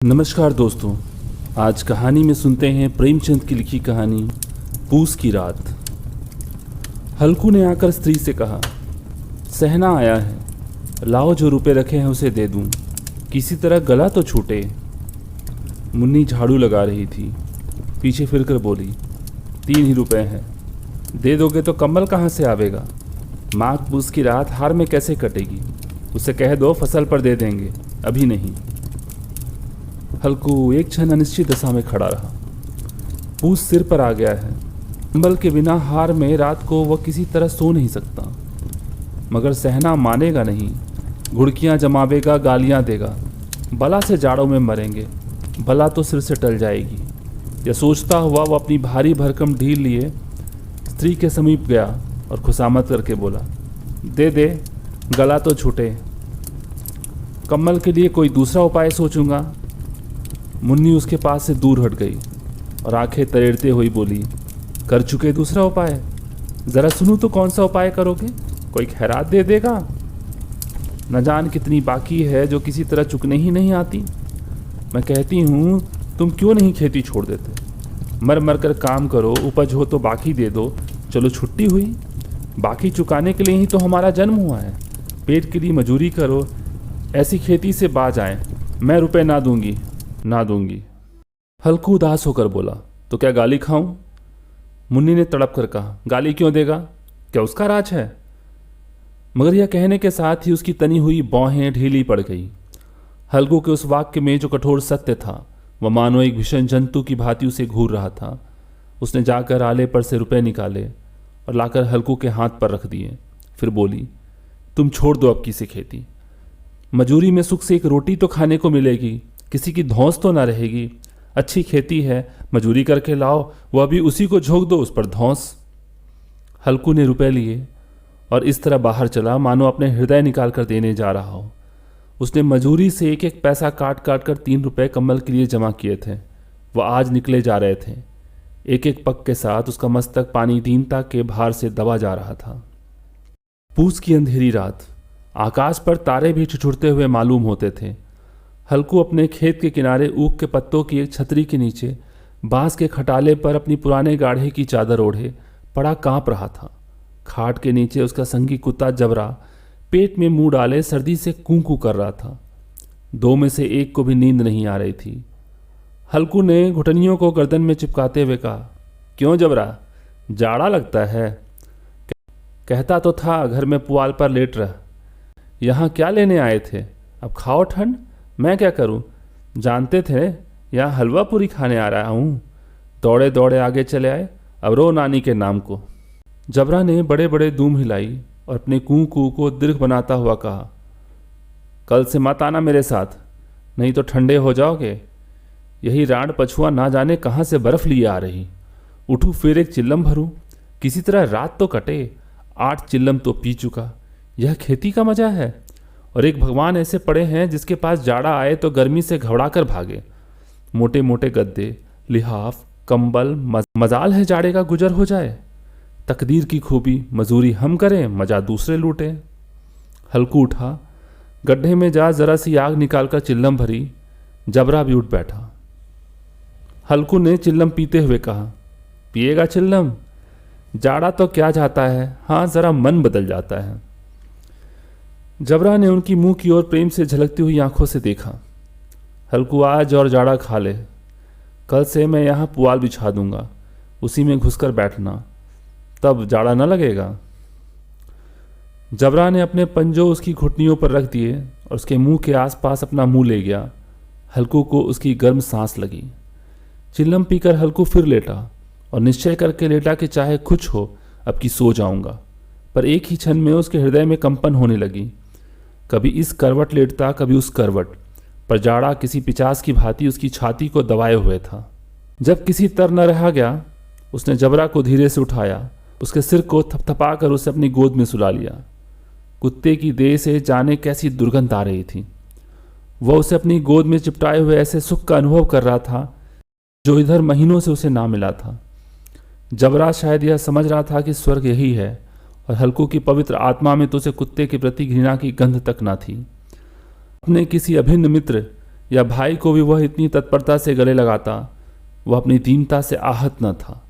नमस्कार दोस्तों, आज कहानी में सुनते हैं प्रेमचंद की लिखी कहानी पूस की रात। हल्कू ने आकर स्त्री से कहा, सहना आया है, लाओ जो रुपए रखे हैं उसे दे दूं, किसी तरह गला तो छूटे। मुन्नी झाड़ू लगा रही थी, पीछे फिरकर बोली, 3 ही रुपए हैं, दे दोगे तो कम्बल कहाँ से आवेगा। माघ पूस की रात हार में कैसे कटेगी, उसे कह दो फसल पर दे देंगे, अभी नहीं। हल्कू एक क्षण अनिश्चित दशा में खड़ा रहा। पूस सिर पर आ गया है, कंबल के बिना हार में रात को वह किसी तरह सो नहीं सकता। मगर सहना मानेगा नहीं, घुड़कियां जमावेगा, गालियां देगा, बला से जाड़ों में मरेंगे, बला तो सिर से टल जाएगी। यह सोचता हुआ वह अपनी भारी भरकम ढील लिए स्त्री के समीप गया और खुशामद करके बोला, दे दे, गला तो छूटे, कम्बल के लिए कोई दूसरा उपाय सोचूंगा। मुन्नी उसके पास से दूर हट गई और आंखें तरेड़ते हुई बोली, कर चुके दूसरा उपाय, ज़रा सुनूं तो कौन सा उपाय करोगे, कोई खैरात दे देगा। न जान कितनी बाकी है जो किसी तरह चुकने ही नहीं आती। मैं कहती हूँ तुम क्यों नहीं खेती छोड़ देते, मर मर कर काम करो, उपज हो तो बाकी दे दो, चलो छुट्टी हुई। बाकी चुकाने के लिए ही तो हमारा जन्म हुआ है, पेट के लिए मजूरी करो, ऐसी खेती से बाज आए। मैं रुपए ना दूंगी, ना दूंगी। हल्कू उदास होकर बोला, तो क्या गाली खाऊं। मुन्नी ने तड़प कर कहा, गाली क्यों देगा, क्या उसका राज है। मगर यह कहने के साथ ही उसकी तनी हुई बाहें ढीली पड़ गई। हल्कू के उस वाक्य में जो कठोर सत्य था वह मानो एक भीषण जंतु की भांति उसे घूर रहा था। उसने जाकर आले पर से रुपए निकाले और लाकर हल्कू के हाथ पर रख दिए। फिर बोली, तुम छोड़ दो अब की से खेती, मजूरी में सुख से एक रोटी तो खाने को मिलेगी, किसी की धौंस तो ना रहेगी। अच्छी खेती है, मजूरी करके लाओ, वह भी उसी को झोंक दो, उस पर धौंस। हल्कू ने रुपए लिए और इस तरह बाहर चला मानो अपने हृदय निकाल कर देने जा रहा हो। उसने मजूरी से एक एक पैसा काट काट कर 3 रुपए कम्बल के लिए जमा किए थे। वह आज निकले जा रहे थे। एक एक पग के साथ उसका मस्तक पानी दीनता के भार से दबा जा रहा था। पूस की अंधेरी रात, आकाश पर तारे भी ठिठुरते हुए मालूम होते थे। हल्कू अपने खेत के किनारे ऊख के पत्तों की एक छतरी के नीचे बांस के खटाले पर अपनी पुराने गाढ़े की चादर ओढ़े पड़ा कांप रहा था। खाट के नीचे उसका संगी कुत्ता जबरा पेट में मुंह डाले सर्दी से कूं कूं कर रहा था। 2 में से एक को भी नींद नहीं आ रही थी। हल्कू ने घुटनियों को गर्दन में चिपकाते हुए कहा, क्यों जबरा, जाड़ा लगता है। कहता तो था घर में पुआल पर लेट रह, यहाँ क्या लेने आए थे, अब खाओ ठंड, मैं क्या करूं, जानते थे यहाँ हलवा पूरी खाने आ रहा हूँ। दौड़े दौड़े आगे चले आए, अब रो नानी के नाम को। जबरा ने बड़े बड़े दूम हिलाई और अपने कूं कूं को दीर्घ बनाता हुआ कहा, कल से मत आना मेरे साथ, नहीं तो ठंडे हो जाओगे। यही रांड पछुआ ना जाने कहाँ से बर्फ लिए आ रही। उठूँ फिर एक चिल्लम भरूँ, किसी तरह रात तो कटे। 8 चिल्लम तो पी चुका, यह खेती का मजा है। और एक भगवान ऐसे पड़े हैं जिसके पास जाड़ा आए तो गर्मी से घबरा कर भागे। मोटे मोटे गद्दे, लिहाफ, कंबल, मजाल है जाड़े का गुजर हो जाए। तकदीर की खूबी, मजूरी हम करें, मजा दूसरे लूटे। हल्कू उठा, गड्ढे में जा जरा सी आग निकालकर चिल्लम भरी। जबरा भी उठ बैठा। हल्कू ने चिल्लम पीते हुए कहा, पिएगा चिल्लम, जाड़ा तो क्या जाता है, हाँ जरा मन बदल जाता है। जबरा ने उनकी मुंह की ओर प्रेम से झलकती हुई आंखों से देखा। हल्कू, आज और जाड़ा खा ले, कल से मैं यहाँ पुआल बिछा दूंगा, उसी में घुसकर बैठना, तब जाड़ा न लगेगा। जबरा ने अपने पंजों उसकी घुटनियों पर रख दिए और उसके मुंह के आसपास अपना मुंह ले गया। हल्कू को उसकी गर्म सांस लगी। चिल्लम पीकर हल्कू फिर लेटा और निश्चय करके लेटा कि चाहे कुछ हो अब की सो जाऊंगा। पर एक ही क्षण में उसके हृदय में कंपन होने लगी। कभी इस करवट लेटता, कभी उस करवट, पर जाड़ा किसी पिचास की भांति उसकी छाती को दबाए हुए था। जब किसी तर न रहा गया, उसने जबरा को धीरे से उठाया, उसके सिर को थपथपा कर उसे अपनी गोद में सुला लिया। कुत्ते की देह से जाने कैसी दुर्गंध आ रही थी। वह उसे अपनी गोद में चिपटाए हुए ऐसे सुख का अनुभव कर रहा था जो इधर महीनों से उसे ना मिला था। जबरा शायद यह समझ रहा था कि स्वर्ग यही है, और हल्कू की पवित्र आत्मा में तो उसे कुत्ते के प्रति घृणा की गंध तक न थी। अपने किसी अभिन्न मित्र या भाई को भी वह इतनी तत्परता से गले लगाता, वह अपनी दीनता से आहत न था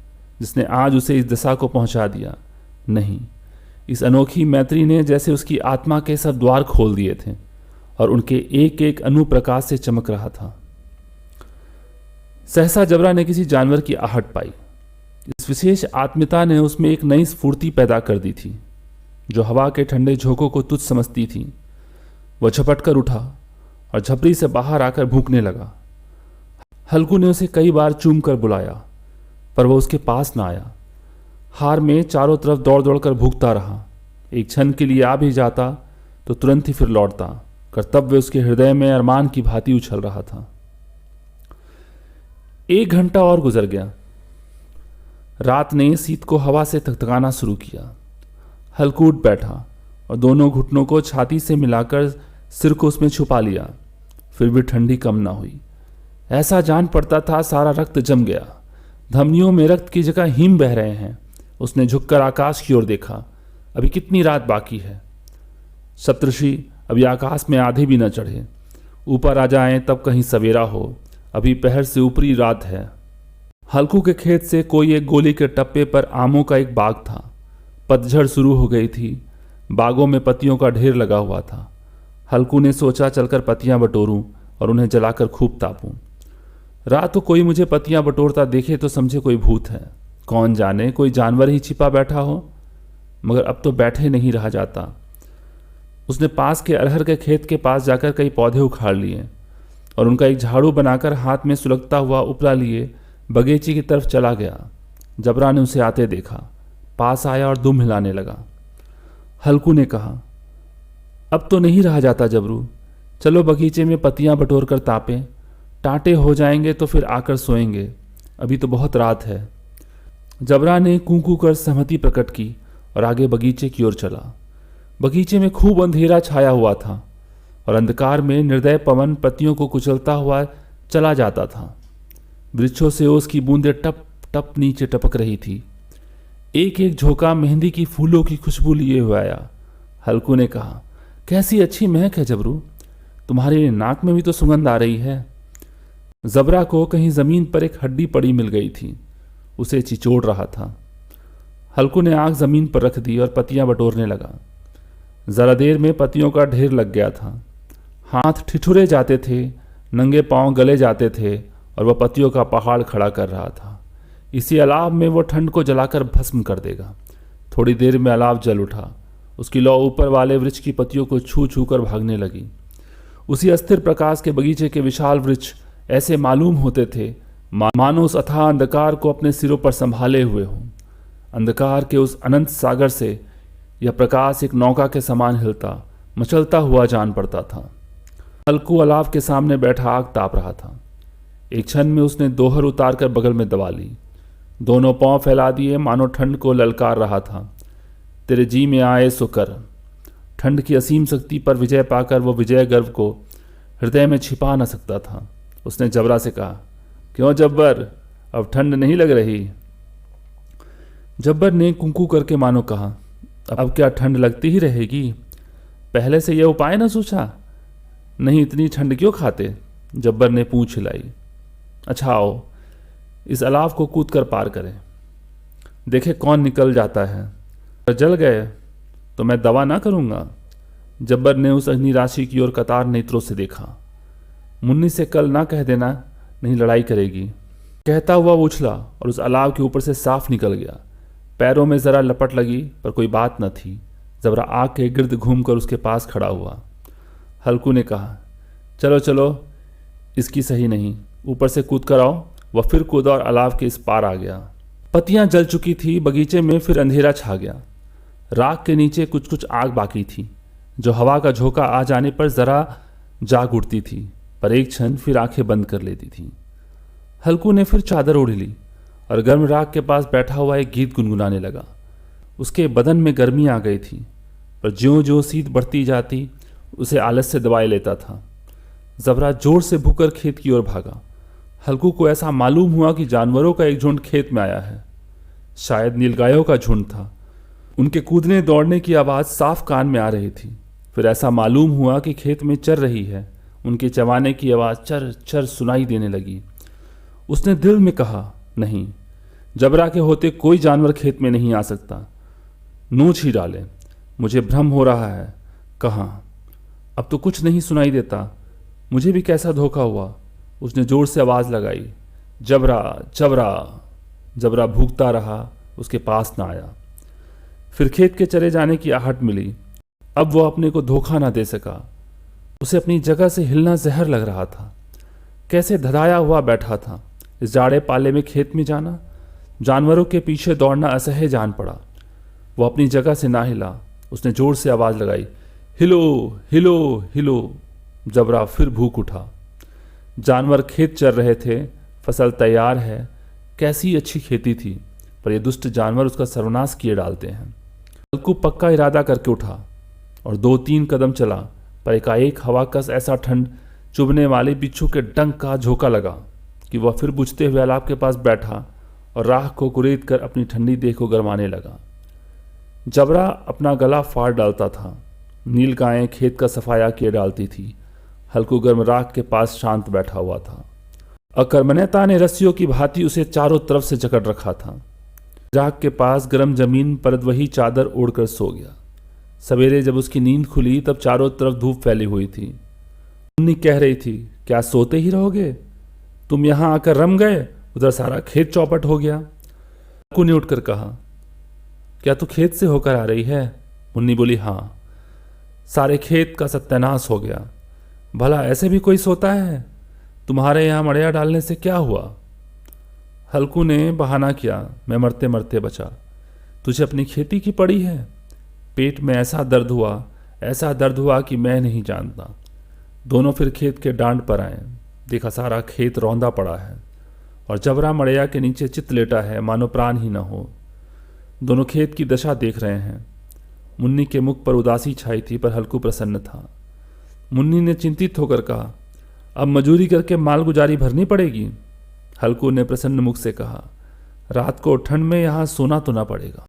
जिसने आज उसे इस दशा को पहुंचा दिया। नहीं, इस अनोखी मैत्री ने जैसे उसकी आत्मा के सब द्वार खोल दिए थे और उनके एक एक अनुप्रकाश से चमक रहा था। सहसा जबरा ने किसी जानवर की आहट पाई। इस विशेष आत्मीयता ने उसमें एक नई स्फूर्ति पैदा कर दी थी। जो हवा के ठंडे झोंकों को तुच्छ समझती थी, वह झपट कर उठा और झपड़ी से बाहर आकर भूखने लगा। हल्कू ने उसे कई बार चूम कर बुलाया, पर वह उसके पास न आया। हार में चारों तरफ दौड़ दौड़ कर भूखता रहा। एक क्षण के लिए आ भी जाता तो तुरंत ही फिर लौटता। कर्तव्य उसके हृदय में अरमान की भांति उछल रहा था। 1 घंटा और गुजर गया। रात ने शीत को हवा से थकथकाना शुरू किया। हल्कू उठ बैठा और दोनों घुटनों को छाती से मिलाकर सिर को उसमें छुपा लिया। फिर भी ठंडी कम ना हुई। ऐसा जान पड़ता था सारा रक्त जम गया, धमनियों में रक्त की जगह हिम बह रहे हैं। उसने झुककर आकाश की ओर देखा। अभी कितनी रात बाकी है। सप्तऋषि अभी आकाश में आधे भी न चढ़े। ऊपर आ जाएं तब कहीं सवेरा हो। अभी पहर से ऊपरी रात है। हल्कू के खेत से कोई एक गोली के टप्पे पर आमों का एक बाग था। पतझड़ शुरू हो गई थी। बागों में पत्तियों का ढेर लगा हुआ था। हल्कू ने सोचा चलकर पत्तियां बटोरूं और उन्हें जलाकर खूब तापूं। रात को कोई मुझे पत्तियां बटोरता देखे तो समझे कोई भूत है। कौन जाने कोई जानवर ही छिपा बैठा हो। मगर अब तो बैठे नहीं रहा जाता। उसने पास के अरहर के खेत के पास जाकर कई पौधे उखाड़ लिए और उनका एक झाड़ू बनाकर हाथ में सुलगता हुआ उपला लिए बगीचे की तरफ चला गया। जबरा ने उसे आते देखा, पास आया और दुम हिलाने लगा। हल्कू ने कहा, अब तो नहीं रहा जाता जबरू, चलो बगीचे में पत्तियां बटोर कर तापें। टाटे हो जाएंगे तो फिर आकर सोएंगे, अभी तो बहुत रात है। जबरा ने कूकू कर सहमति प्रकट की और आगे बगीचे की ओर चला। बगीचे में खूब अंधेरा छाया हुआ था और अंधकार में निर्दय पवन पत्तियों को कुचलता हुआ चला जाता था। वृक्षों से ओस की बूंदें टप टप नीचे टपक रही थी। एक एक झोंका मेहंदी की फूलों की खुशबू लिए हुआ आया। हल्कू ने कहा, कैसी अच्छी महक है जबरू, तुम्हारे नाक में भी तो सुगंध आ रही है। जबरा को कहीं जमीन पर एक हड्डी पड़ी मिल गई थी, उसे चिचोड़ रहा था। हल्कू ने आंख जमीन पर रख दी और पत्तियां बटोरने लगा। जरा देर में पत्तियों का ढेर लग गया था। हाथ ठिठुरे जाते थे, नंगे पांव गले जाते थे और वह पत्तियों का पहाड़ खड़ा कर रहा था। इसी अलाव में वो ठंड को जलाकर भस्म कर देगा। थोड़ी देर में अलाव जल उठा। उसकी लौ ऊपर वाले वृक्ष की पत्तियों को छू छू कर भागने लगी। उसी अस्थिर प्रकाश के बगीचे के विशाल वृक्ष ऐसे मालूम होते थे मानो उस अथाह अंधकार को अपने सिरों पर संभाले हुए हों। अंधकार के उस अनंत सागर से यह प्रकाश एक नौका के समान हिलता मचलता हुआ जान पड़ता था। हल्कू अलाव के सामने बैठा आग ताप रहा था। एक क्षण में उसने दोहर उतारकर बगल में दबा ली। दोनों पांव फैला दिए मानो ठंड को ललकार रहा था। तेरे जी में आए सो कर। ठंड की असीम शक्ति पर विजय पाकर वो विजय गर्व को हृदय में छिपा न सकता था। उसने जबरा से कहा, क्यों जब्बर, अब ठंड नहीं लग रही? जब्बर ने कुंकू करके मानो कहा, अब क्या ठंड लगती ही रहेगी? पहले से यह उपाय न सोचा? नहीं इतनी ठंड क्यों खाते? जब्बर ने पूंछ हिलाई। अच्छा आओ इस अलाव को कूद कर पार करें, देखे कौन निकल जाता है। अगर जल गए तो मैं दवा ना करूंगा। जब्बर ने उस अग्नि राशि की ओर कतार नेत्रों से देखा। मुन्नी से कल ना कह देना, नहीं लड़ाई करेगी। कहता हुआ वो उछला और उस अलाव के ऊपर से साफ निकल गया। पैरों में जरा लपट लगी पर कोई बात न थी। जबरा आग के गिर्द घूमकर उसके पास खड़ा हुआ। हल्कू ने कहा, चलो चलो इसकी सही नहीं, ऊपर से कूद कर आओ। वह फिर कूदा और अलाव के इस पार आ गया। पत्तियां जल चुकी थी। बगीचे में फिर अंधेरा छा गया। राख के नीचे कुछ कुछ आग बाकी थी, जो हवा का झोंका आ जाने पर जरा जाग उठती थी, पर एक क्षण फिर आंखें बंद कर लेती थी। हल्कू ने फिर चादर ओढ़ ली और गर्म राख के पास बैठा हुआ एक गीत गुनगुनाने लगा। उसके बदन में गर्मी आ गई थी, पर ज्यों ज्यों शीत बढ़ती जाती उसे आलस से दबाए लेता था। जबरा जोर से भूकर खेत की ओर भागा। हल्कू को ऐसा मालूम हुआ कि जानवरों का एक झुंड खेत में आया है। शायद नीलगायों का झुंड था। उनके कूदने दौड़ने की आवाज़ साफ कान में आ रही थी। फिर ऐसा मालूम हुआ कि खेत में चर रही है उनके चबाने की आवाज़ चर चर सुनाई देने लगी। उसने दिल में कहा, नहीं, जबरा के होते कोई जानवर खेत में नहीं आ सकता, नोच ही डाले। मुझे भ्रम हो रहा है। कहाँ? अब तो कुछ नहीं सुनाई देता। मुझे भी कैसा धोखा हुआ। उसने जोर से आवाज़ लगाई, जबरा जबरा। जबरा भूखता रहा, उसके पास ना आया। फिर खेत के चले जाने की आहट मिली। अब वो अपने को धोखा ना दे सका। उसे अपनी जगह से हिलना जहर लग रहा था। कैसे धधाया हुआ बैठा था। इस जाड़े पाले में खेत में जाना, जानवरों के पीछे दौड़ना असह्य जान पड़ा। वो अपनी जगह से ना हिला। उसने जोर से आवाज़ लगाई, हिलो हिलो हिलो। जबरा फिर भूख उठा। जानवर खेत चर रहे थे, फसल तैयार है, कैसी अच्छी खेती थी, पर ये दुष्ट जानवर उसका सर्वनाश किए डालते हैं। हल्कू पक्का इरादा करके उठा और 2-3 कदम चला, पर एकाएक हवा का ऐसा ठंड चुभने वाले बिच्छू के डंक का झोंका लगा कि वह फिर बुझते हुए अलाव के पास बैठा और राख को कुरेद कर अपनी ठंडी देह को गरमाने लगा। जबरा अपना गला फाड़ डालता था। नील गायें खेत का सफाया किए डालती थी। हल्कू गर्म राख के पास शांत बैठा हुआ था। अकर्मण्यता ने रस्सियों की भांति उसे चारों तरफ से जकड़ रखा था। राख के पास गर्म जमीन पर वही चादर ओढ़कर सो गया। सवेरे जब उसकी नींद खुली तब चारों तरफ धूप फैली हुई थी। मुन्नी कह रही थी, क्या सोते ही रहोगे? तुम यहाँ आकर रम गए, उधर सारा खेत चौपट हो गया। हल्कू ने उठकर कहा, क्या तू खेत से होकर आ रही है? मुन्नी बोली, हाँ। सारे खेत का सत्यानाश हो गया। भला ऐसे भी कोई सोता है? तुम्हारे यहाँ मड़िया डालने से क्या हुआ? हल्कू ने बहाना किया, मैं मरते मरते बचा। तुझे अपनी खेती की पड़ी है? पेट में ऐसा दर्द हुआ कि मैं नहीं जानता। दोनों फिर खेत के डांड पर आए। देखा सारा खेत रौंदा पड़ा है और जबरा मड़िया के नीचे चित लेटा है, मानो प्राण ही न हो। दोनों खेत की दशा देख रहे हैं। मुन्नी के मुख पर उदासी छाई थी, पर हल्कू प्रसन्न था। मुन्नी ने चिंतित होकर कहा, अब मजूरी करके माल गुजारी भरनी पड़ेगी। हल्कू ने प्रसन्न मुख से कहा, रात को ठंड में यहाँ सोना तो ना पड़ेगा।